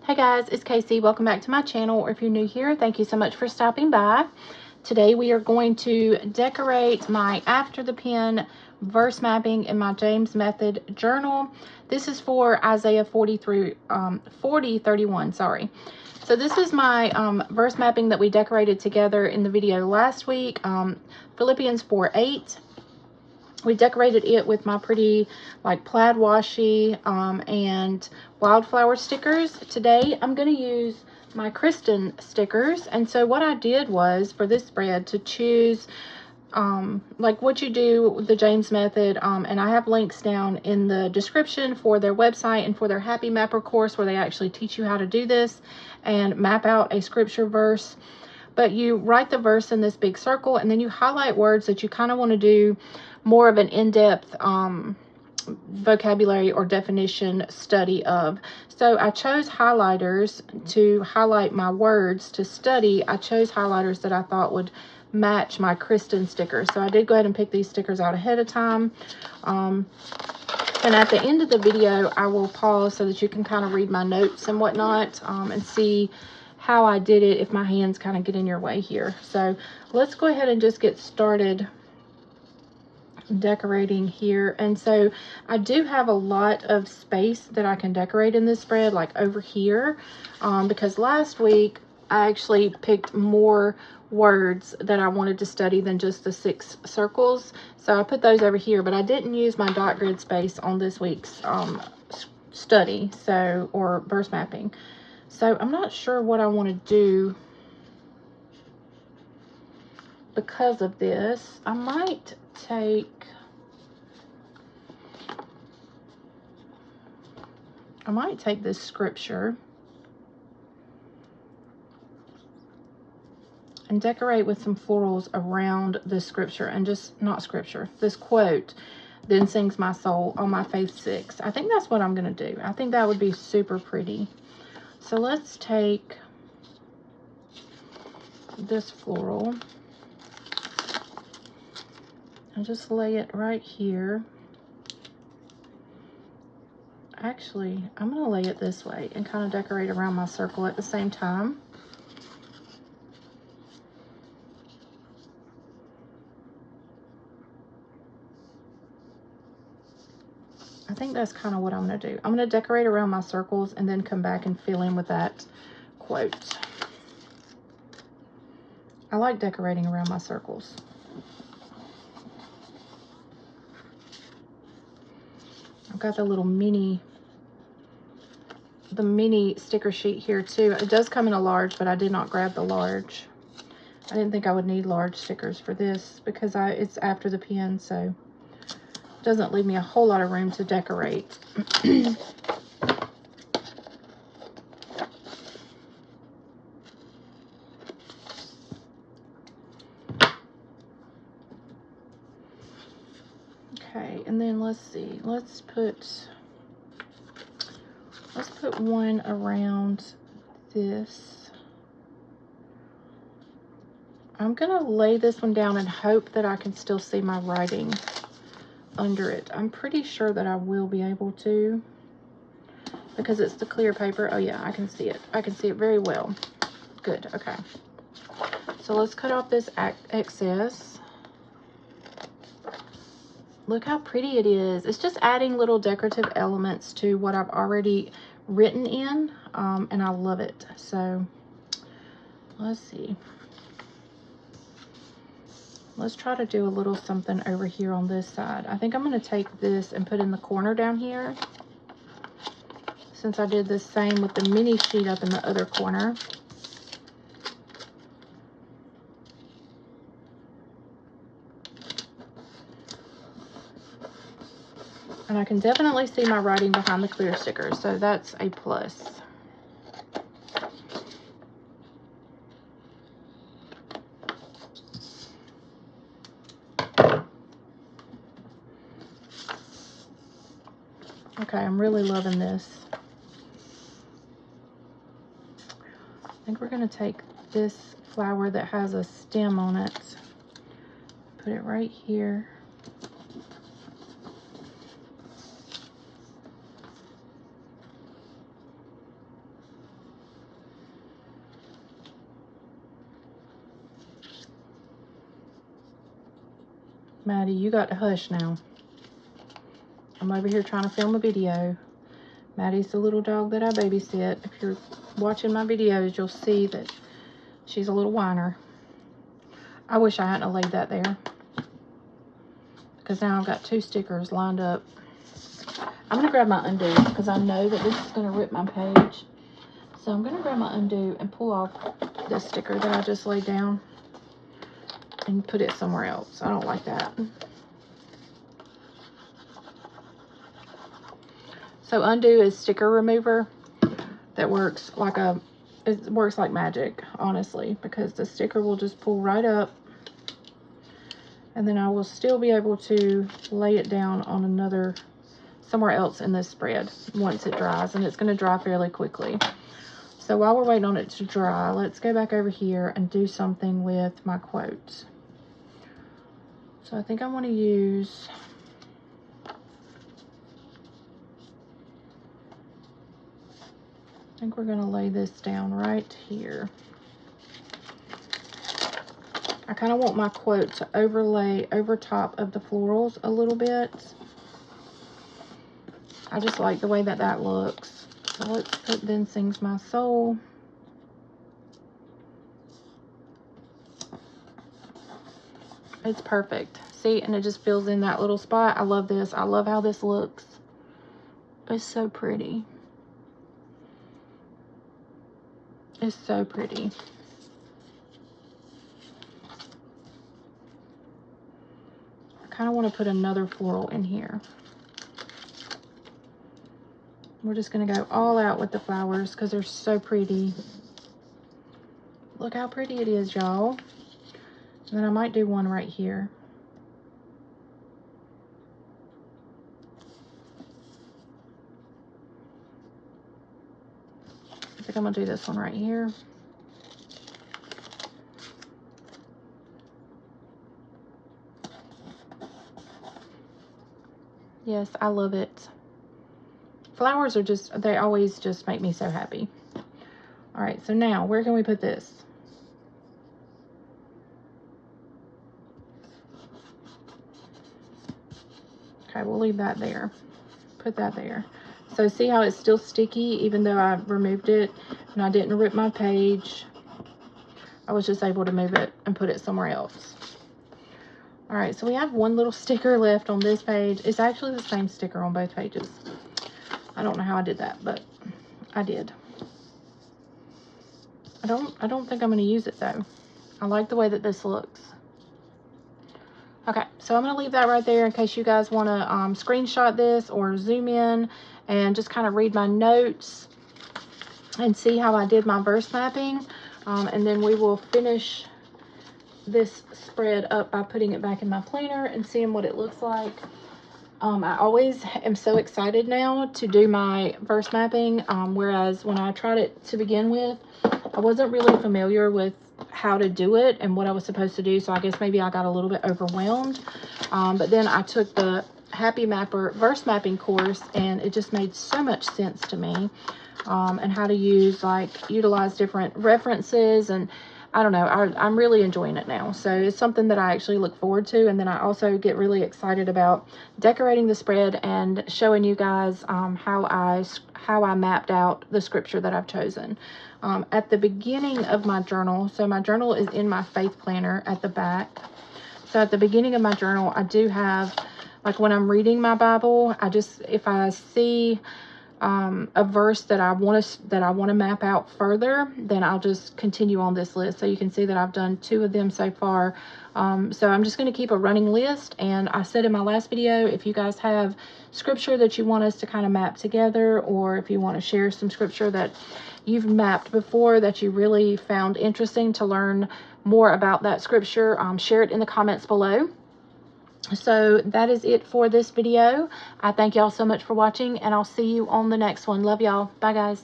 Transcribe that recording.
Hey guys, it's Casey. Welcome back to my channel, or if you're new here, thank you so much for stopping by. Today we are going to decorate my After the Pen verse mapping in my James Method journal. This is for Isaiah 40:31, sorry. So this is my verse mapping that we decorated together in the video last week, Philippians 4:8. We decorated it with my pretty like plaid washi and wildflower stickers. Today I'm going to use my Kristen stickers. And so what I did was for this spread to choose like what you do with the James Method, and I have links down in the description for their website and for their Happy Mapper course where they actually teach you how to do this and map out a scripture verse. But you write the verse in this big circle, and then you highlight words that you kind of want to do more of an in-depth vocabulary or definition study of. So I chose highlighters to highlight my words to study. I chose highlighters that I thought would match my Kristen stickers. So I did go ahead and pick these stickers out ahead of time. And at the end of the video, I will pause so that you can kind of read my notes and whatnot, and see how I did it if my hands kind of get in your way here. So let's go ahead and just get started decorating here. And so I do have a lot of space that I can decorate in this spread, like over here, because last week I actually picked more words that I wanted to study than just the 6 circles. So I put those over here, but I didn't use my dot grid space on this week's study, so, or verse mapping. So I'm not sure what I want to do because of this. I might take this scripture and decorate with some florals around this scripture, and just, not scripture, this quote, "Then sings my soul on my faith 6." I think that's what I'm going to do. I think that would be super pretty. So let's take this floral and just lay it right here. Actually, I'm going to lay it this way and kind of decorate around my circle at the same time. I think that's kind of what I'm going to do. I'm going to decorate around my circles and then come back and fill in with that quote. I like decorating around my circles. I've got the little mini sticker sheet here too. It does come in a large, but I did not grab the large. I didn't think I would need large stickers for this because it's After the Pen, so it doesn't leave me a whole lot of room to decorate. Okay, and then let's see. Let's put one around this. I'm gonna lay this one down and hope that I can still see my writing under it. I'm pretty sure that I will be able to, because it's the clear paper. Oh yeah, I can see it. I can see it very well. Good, okay. So let's cut off this excess. Look how pretty it is. It's just adding little decorative elements to what I've already written in, and I love it. So let's see. Let's try to do a little something over here on this side. I think I'm going to take this and put in the corner down here, since I did the same with the mini sheet up in the other corner. And I can definitely see my writing behind the clear stickers, so that's a plus. Okay, I'm really loving this. I think we're going to take this flower that has a stem on it, put it right here. Maddie, you got to hush now. I'm over here trying to film a video. Maddie's the little dog that I babysit. If you're watching my videos, you'll see that she's a little whiner. I wish I hadn't laid that there, because now I've got 2 stickers lined up. I'm going to grab my undo because I know that this is going to rip my page. So I'm going to grab my undo and pull off this sticker that I just laid down and put it somewhere else. I don't like that. So undo is sticker remover that works like it works like magic, honestly, because the sticker will just pull right up, and then I will still be able to lay it down on somewhere else in this spread once it dries, and it's going to dry fairly quickly. So while we're waiting on it to dry, let's go back over here and do something with my quotes. So I think I want to use, I think we're going to lay this down right here. I kind of want my quote to overlay over top of the florals a little bit. I just like the way that that looks. So let's put Then Sings My Soul. It's perfect. See, and it just fills in that little spot. I love this. I love how this looks. It's so pretty. It's so pretty. I kind of want to put another floral in here. We're just going to go all out with the flowers because they're so pretty. Look how pretty it is, y'all. And then I might do one right here. I think I'm going to do this one right here. Yes, I love it. Flowers are just, they always just make me so happy. All right, so now where can we put this? Okay, we'll leave that there. Put that there. So see how it's still sticky even though I removed it and I didn't rip my page. I was just able to move it and put it somewhere else. All right, so we have one little sticker left on this page. It's actually the same sticker on both pages. I don't know how I did that, but I did. I don't think I'm going to use it though. I like the way that this looks. Okay, so I'm going to leave that right there in case you guys want to screenshot this or zoom in and just kind of read my notes and see how I did my verse mapping. And then we will finish this spread up by putting it back in my planner and seeing what it looks like. I always am so excited now to do my verse mapping, whereas when I tried it to begin with, I wasn't really familiar with how to do it and what I was supposed to do, so I guess maybe I got a little bit overwhelmed. But then I took the Happy Mapper verse mapping course, and it just made so much sense to me, and how to utilize different references, and I don't know, I'm really enjoying it now. So it's something that I actually look forward to. And then I also get really excited about decorating the spread and showing you guys how I mapped out the scripture that I've chosen. At the beginning of my journal, so my journal is in my faith planner at the back. So at the beginning of my journal, I do have, like when I'm reading my Bible, if I see a verse that I want to map out further, then I'll just continue on this list. So you can see that I've done 2 of them so far. So I'm just going to keep a running list. And I said in my last video, if you guys have scripture that you want us to kind of map together, or if you want to share some scripture that you've mapped before that you really found interesting to learn more about that scripture, share it in the comments below. So that is it for this video. I thank y'all so much for watching, and I'll see you on the next one. Love y'all. Bye, guys.